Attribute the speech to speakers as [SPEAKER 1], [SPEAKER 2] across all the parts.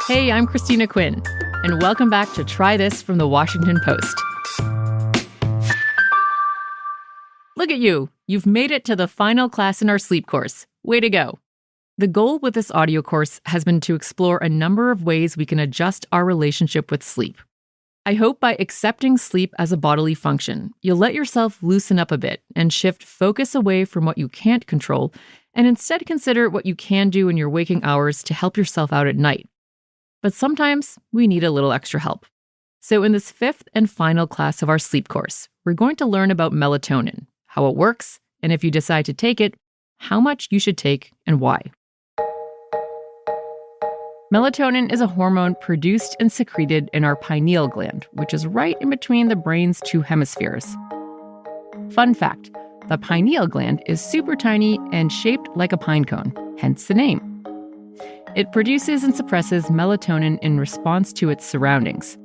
[SPEAKER 1] Hey, I'm Cristina Quinn, and welcome back to Try This from the Washington Post. Look at you. You've made it to the final class in our sleep course. Way to go. The goal with this audio course has been to explore a number of ways we can adjust our relationship with sleep. I hope by accepting sleep as a bodily function, you'll let yourself loosen up a bit and shift focus away from what you can't control and instead consider what you can do in your waking hours to help yourself out at night. But sometimes we need a little extra help. So in this fifth and final class of our sleep course, we're going to learn about melatonin, how it works, and if you decide to take it, how much you should take and why. Melatonin is a hormone produced and secreted in our pineal gland, which is right in between the brain's two hemispheres. Fun fact, the pineal gland is super tiny and shaped like a pine cone, hence the name. It produces and suppresses melatonin in response to its surroundings.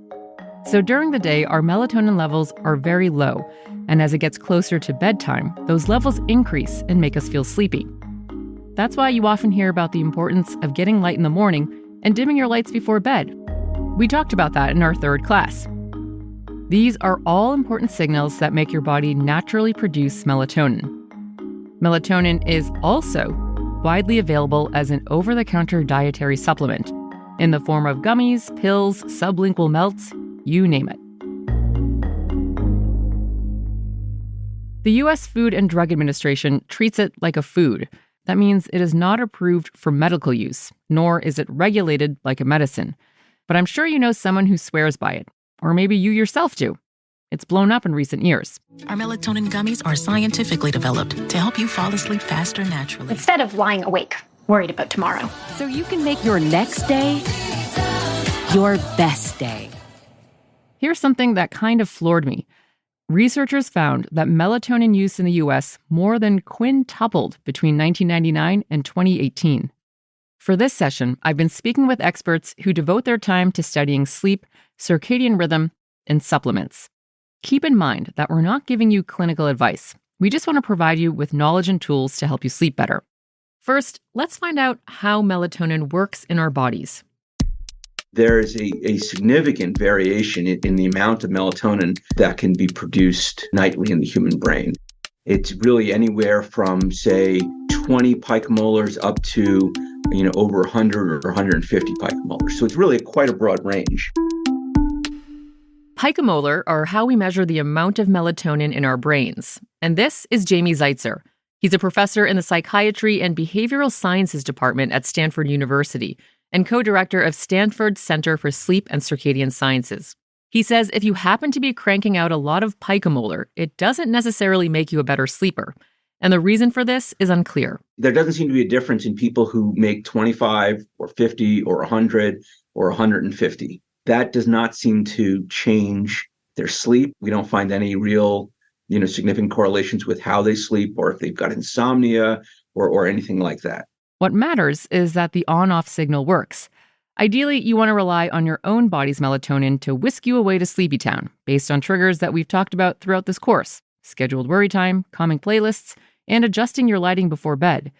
[SPEAKER 1] So during the day, our melatonin levels are very low, and as it gets closer to bedtime, those levels increase and make us feel sleepy. That's why you often hear about the importance of getting light in the morning and dimming your lights before bed. We talked about that in our third class. These are all important signals that make your body naturally produce melatonin. Melatonin is also widely available as an over-the-counter dietary supplement in the form of gummies, pills, sublingual melts, you name it. The U.S. Food and Drug Administration treats it like a food. That means it is not approved for medical use, nor is it regulated like a medicine. But I'm sure you know someone who swears by it, or maybe you yourself do. It's blown up in recent years.
[SPEAKER 2] Our melatonin gummies are scientifically developed to help you fall asleep faster naturally.
[SPEAKER 3] Instead of lying awake, worried about tomorrow.
[SPEAKER 4] So you can make your next day your best day.
[SPEAKER 1] Here's something that kind of floored me. Researchers found that melatonin use in the U.S. more than quintupled between 1999 and 2018. For this session, I've been speaking with experts who devote their time to studying sleep, circadian rhythm, and supplements. Keep in mind that we're not giving you clinical advice. We just want to provide you with knowledge and tools to help you sleep better. First, let's find out how melatonin works in our bodies.
[SPEAKER 5] There is a significant variation in the amount of melatonin that can be produced nightly in the human brain. It's really anywhere from, say, 20 picomolars up to, over 100 or 150 picomolars. So it's really quite a broad range.
[SPEAKER 1] Picomolar are how we measure the amount of melatonin in our brains. And this is Jamie Zeitzer. He's a professor in the Psychiatry and Behavioral Sciences Department at Stanford University and co-director of Stanford's Center for Sleep and Circadian Sciences. He says if you happen to be cranking out a lot of picomolar, it doesn't necessarily make you a better sleeper. And the reason for this is unclear.
[SPEAKER 5] There doesn't seem to be a difference in people who make 25 or 50 or 100 or 150. That does not seem to change their sleep. We don't find any real, significant correlations with how they sleep or if they've got insomnia or anything like that.
[SPEAKER 1] What matters is that the on-off signal works. Ideally, you want to rely on your own body's melatonin to whisk you away to sleepy town, based on triggers that we've talked about throughout this course: scheduled worry time, calming playlists, and adjusting your lighting before bed.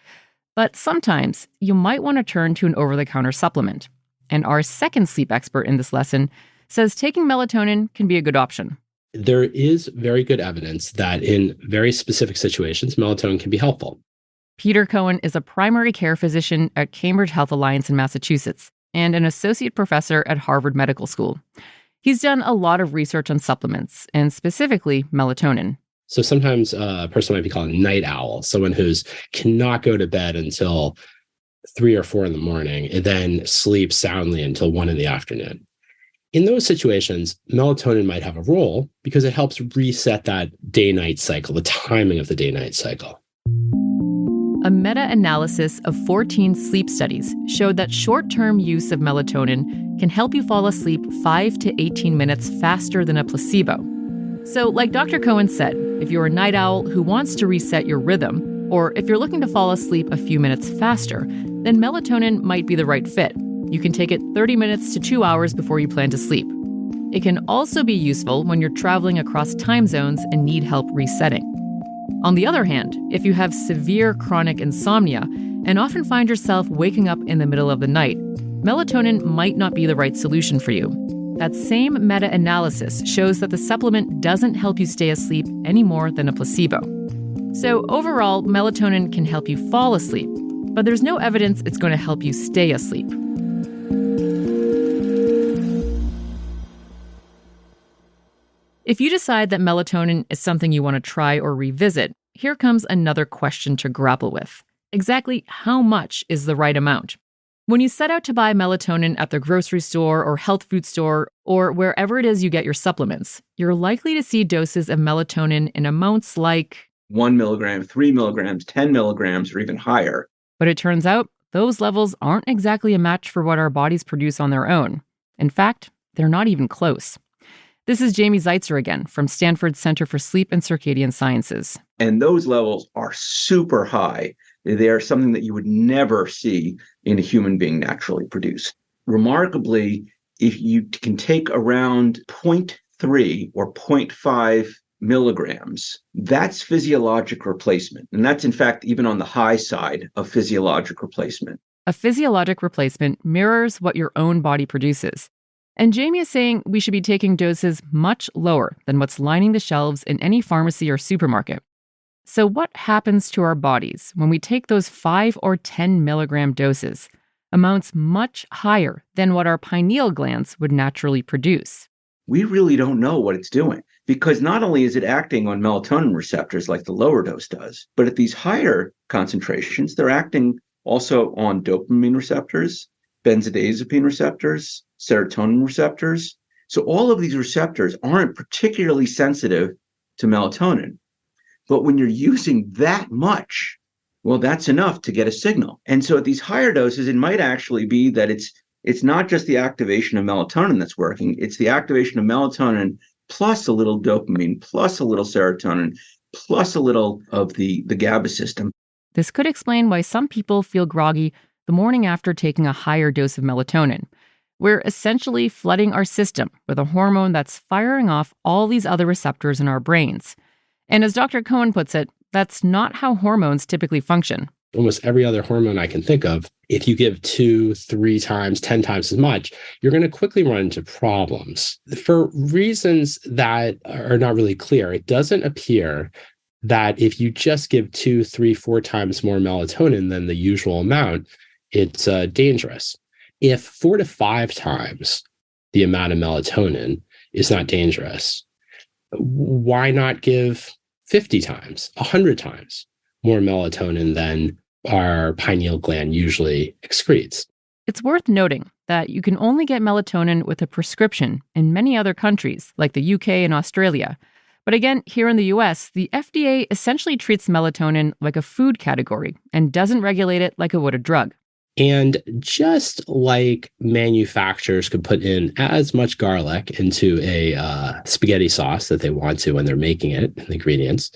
[SPEAKER 1] But sometimes you might want to turn to an over-the-counter supplement. And our second sleep expert in this lesson says taking melatonin can be a good option.
[SPEAKER 6] There is very good evidence that in very specific situations, melatonin can be helpful.
[SPEAKER 1] Peter Cohen is a primary care physician at Cambridge Health Alliance in Massachusetts and an associate professor at Harvard Medical School. He's done a lot of research on supplements, and specifically melatonin.
[SPEAKER 6] So sometimes a person might be called a night owl, someone who's cannot go to bed until 3 or 4 in the morning and then sleep soundly until 1 in the afternoon. In those situations, melatonin might have a role because it helps reset that day-night cycle, the timing of the day-night cycle.
[SPEAKER 1] A meta-analysis of 14 sleep studies showed that short-term use of melatonin can help you fall asleep 5 to 18 minutes faster than a placebo. So, like Dr. Cohen said, if you're a night owl who wants to reset your rhythm, or if you're looking to fall asleep a few minutes faster, then melatonin might be the right fit. You can take it 30 minutes to 2 hours before you plan to sleep. It can also be useful when you're traveling across time zones and need help resetting. On the other hand, if you have severe chronic insomnia and often find yourself waking up in the middle of the night, melatonin might not be the right solution for you. That same meta-analysis shows that the supplement doesn't help you stay asleep any more than a placebo. So overall, melatonin can help you fall asleep, but there's no evidence it's going to help you stay asleep. If you decide that melatonin is something you want to try or revisit, here comes another question to grapple with. Exactly how much is the right amount? When you set out to buy melatonin at the grocery store or health food store or wherever it is you get your supplements, you're likely to see doses of melatonin in amounts like
[SPEAKER 5] 1 milligram, 3 milligrams, 10 milligrams, or even higher.
[SPEAKER 1] But it turns out those levels aren't exactly a match for what our bodies produce on their own. In fact, they're not even close. This is Jamie Zeitzer again from Stanford's Center for Sleep and Circadian Sciences.
[SPEAKER 5] And those levels are super high. They are something that you would never see in a human being naturally produced. Remarkably, if you can take around 0.3 or 0.5 milligrams, that's physiologic replacement. And that's, in fact, even on the high side of physiologic replacement.
[SPEAKER 1] A physiologic replacement mirrors what your own body produces. And Jamie is saying we should be taking doses much lower than what's lining the shelves in any pharmacy or supermarket. So what happens to our bodies when we take those 5 or 10 milligram doses, amounts much higher than what our pineal glands would naturally produce?
[SPEAKER 5] We really don't know what it's doing, because not only is it acting on melatonin receptors like the lower dose does, but at these higher concentrations, they're acting also on dopamine receptors, benzodiazepine receptors, serotonin receptors. So all of these receptors aren't particularly sensitive to melatonin. But when you're using that much, well, that's enough to get a signal. And so at these higher doses, it might actually be that it's not just the activation of melatonin that's working, it's the activation of melatonin plus a little dopamine, plus a little serotonin, plus a little of the GABA system.
[SPEAKER 1] This could explain why some people feel groggy the morning after taking a higher dose of melatonin. We're essentially flooding our system with a hormone that's firing off all these other receptors in our brains. And as Dr. Cohen puts it, that's not how hormones typically function.
[SPEAKER 6] Almost every other hormone I can think of, if you give 2, 3 times, 10 times as much, you're going to quickly run into problems. For reasons that are not really clear, it doesn't appear that if you just give 2, 3, 4 times more melatonin than the usual amount, it's dangerous. If 4 to 5 times the amount of melatonin is not dangerous, why not give 50 times, 100 times more melatonin than our pineal gland usually excretes?
[SPEAKER 1] It's worth noting that you can only get melatonin with a prescription in many other countries, like the UK and Australia. But again, here in the US, the FDA essentially treats melatonin like a food category and doesn't regulate it like it would a drug.
[SPEAKER 6] And just like manufacturers could put in as much garlic into a spaghetti sauce that they want to when they're making it, the ingredients,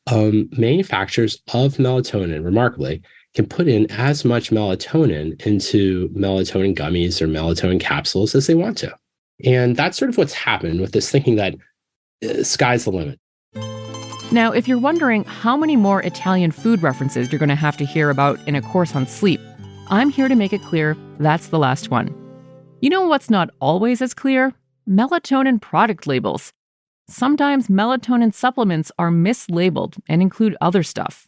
[SPEAKER 6] manufacturers of melatonin, remarkably, can put in as much melatonin into melatonin gummies or melatonin capsules as they want to. And that's sort of what's happened with this thinking that sky's the limit.
[SPEAKER 1] Now, if you're wondering how many more Italian food references you're going to have to hear about in a course on sleep, I'm here to make it clear that's the last one. You know what's not always as clear? Melatonin product labels. Sometimes melatonin supplements are mislabeled and include other stuff.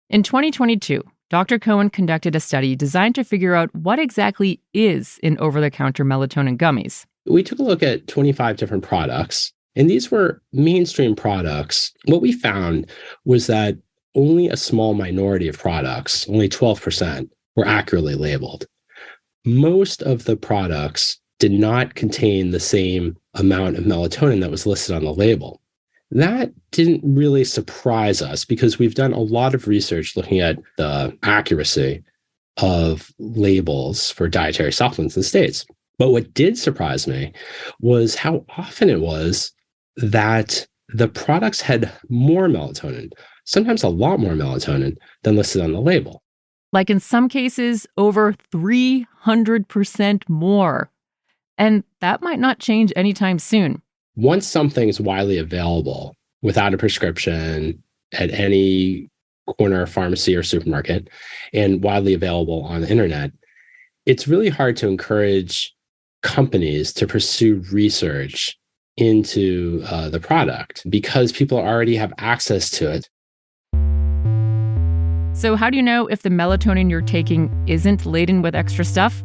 [SPEAKER 1] In 2022, Dr. Cohen conducted a study designed to figure out what exactly is in over-the-counter melatonin gummies.
[SPEAKER 6] We took a look at 25 different products, and these were mainstream products. What we found was that only a small minority of products, only 12%, were accurately labeled. Most of the products did not contain the same amount of melatonin that was listed on the label. That didn't really surprise us because we've done a lot of research looking at the accuracy of labels for dietary supplements in the States. But what did surprise me was how often it was that the products had more melatonin, sometimes a lot more melatonin than listed on the label.
[SPEAKER 1] Like in some cases, over 300% more. And that might not change anytime soon.
[SPEAKER 6] Once something is widely available without a prescription at any corner pharmacy or supermarket and widely available on the internet, it's really hard to encourage companies to pursue research into the product because people already have access to it.
[SPEAKER 1] So how do you know if the melatonin you're taking isn't laden with extra stuff?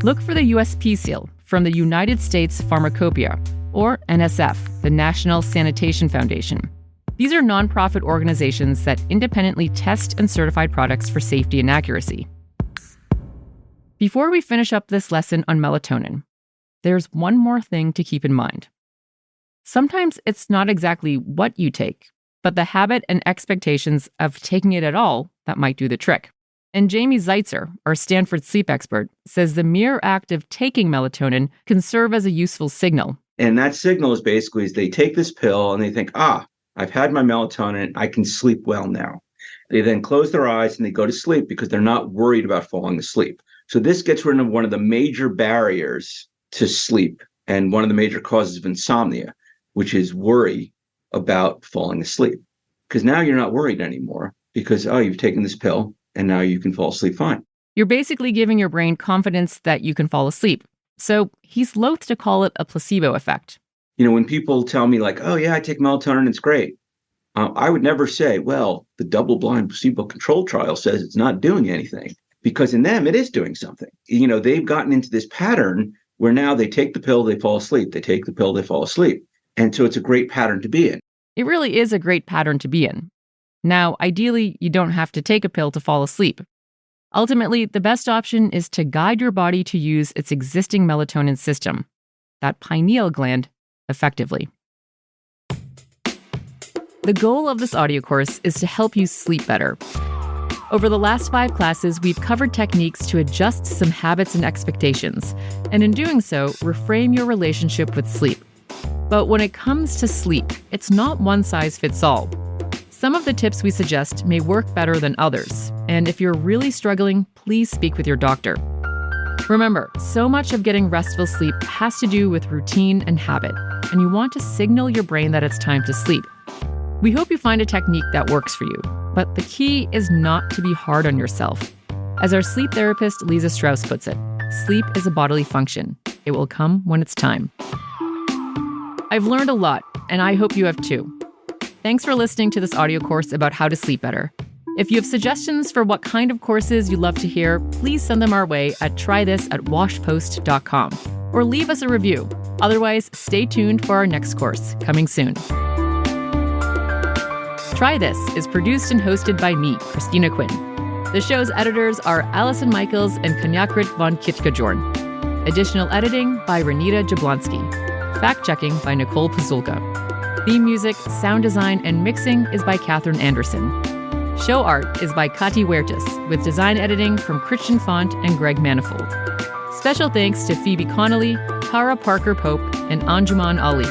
[SPEAKER 1] Look for the USP seal from the United States Pharmacopoeia, or NSF, the National Sanitation Foundation. These are nonprofit organizations that independently test and certify products for safety and accuracy. Before we finish up this lesson on melatonin, there's one more thing to keep in mind. Sometimes it's not exactly what you take, but the habit and expectations of taking it at all that might do the trick. And Jamie Zeitzer, our Stanford sleep expert, says the mere act of taking melatonin can serve as a useful signal.
[SPEAKER 5] And that signal is basically they take this pill and they think, I've had my melatonin, I can sleep well now. They then close their eyes and they go to sleep because they're not worried about falling asleep. So this gets rid of one of the major barriers to sleep and one of the major causes of insomnia, which is worry about falling asleep. Because now you're not worried anymore because, you've taken this pill and now you can fall asleep fine.
[SPEAKER 1] You're basically giving your brain confidence that you can fall asleep. So he's loath to call it a placebo effect.
[SPEAKER 5] When people tell me like, I take melatonin, it's great. I would never say, well, the double-blind placebo-controlled trial says it's not doing anything. Because in them, it is doing something. They've gotten into this pattern where now they take the pill, they fall asleep. They take the pill, they fall asleep. And so it's a great pattern to be in.
[SPEAKER 1] It really is a great pattern to be in. Now, ideally, you don't have to take a pill to fall asleep. Ultimately, the best option is to guide your body to use its existing melatonin system, that pineal gland, effectively. The goal of this audio course is to help you sleep better. Over the last 5 classes, we've covered techniques to adjust some habits and expectations, and in doing so, reframe your relationship with sleep. But when it comes to sleep, it's not one size fits all. Some of the tips we suggest may work better than others, and if you're really struggling, please speak with your doctor. Remember, so much of getting restful sleep has to do with routine and habit, and you want to signal your brain that it's time to sleep. We hope you find a technique that works for you, but the key is not to be hard on yourself. As our sleep therapist Lisa Strauss puts it, sleep is a bodily function. It will come when it's time. I've learned a lot, and I hope you have too. Thanks for listening to this audio course about how to sleep better. If you have suggestions for what kind of courses you'd love to hear, please send them our way at trythis@washpost.com or leave us a review. Otherwise, stay tuned for our next course, coming soon. Try This is produced and hosted by me, Cristina Quinn. The show's editors are Allison Michaels and Kanyakrit von Kitkajorn. Additional editing by Renita Jablonski. Fact-checking by Nicole Pazulka. Theme music, sound design, and mixing is by Catherine Anderson. Show art is by Kati Huertas, with design editing from Christian Font and Greg Manifold. Special thanks to Phoebe Connolly, Tara Parker Pope, and Anjuman Ali.